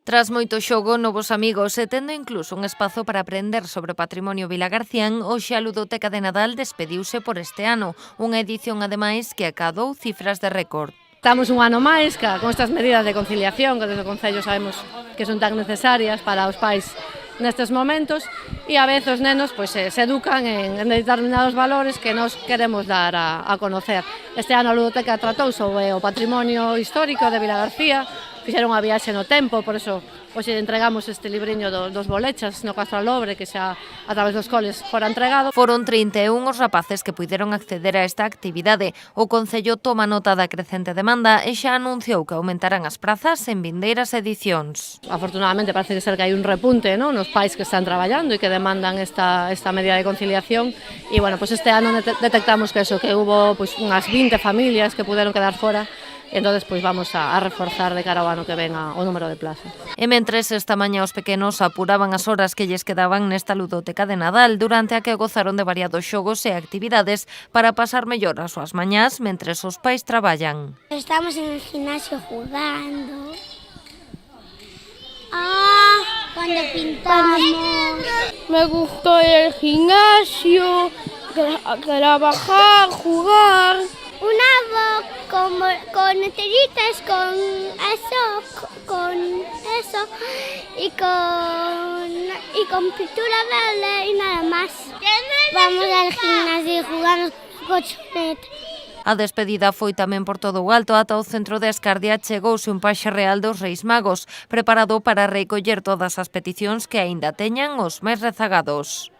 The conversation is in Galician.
Tras moito xogo, novos amigos e tendo incluso un espazo para aprender sobre o patrimonio vilagarcián, hoxe a Ludoteca de Nadal despediuse por este ano, unha edición ademais que acadou cifras de récord. Estamos un ano máis con estas medidas de conciliación que desde o Concello sabemos que son tan necesarias para os pais nestes momentos e a veces os nenos se educan en determinados valores que nos queremos dar a conocer. Este ano a Ludoteca tratou sobre o patrimonio histórico de Vilagarcía, fixeron unha viaxe no tempo, por eso hoxe entregamos este libriño dos bolechas no Castro Alobre, que xa a través dos coles fora entregado. Foron 31 os rapaces que puideron acceder a esta actividade. O Concello toma nota da crecente demanda e xa anunciou que aumentarán as prazas en vindeiras edicións. Afortunadamente parece ser que hai un repunte, non, nos pais que están traballando e que demandan esta medida de conciliación e, este ano detectamos que hubo unhas 20 familias que puderon quedar fora. Entón, vamos a reforzar de cara ao ano que ven o número de plazas. E mentres esta mañá os pequenos apuraban as horas que lles quedaban nesta Ludoteca de Nadal, durante a que gozaron de variados xogos e actividades para pasar mellor as súas mañás mentres os pais traballan. Estamos en el gimnasio jugando. Cuando pintamos. Me gustó el gimnasio, trabajar, jugar. Una voz con tiritas, con eso y con pintura verde y nada más. Vamos al gimnasio y jugamos colchoneta. A despedida foi tamén por todo o alto. Ata o centro de Escardia chegouse un paxe real dos Reis Magos, preparado para recoller todas as peticións que aínda teñan os máis rezagados.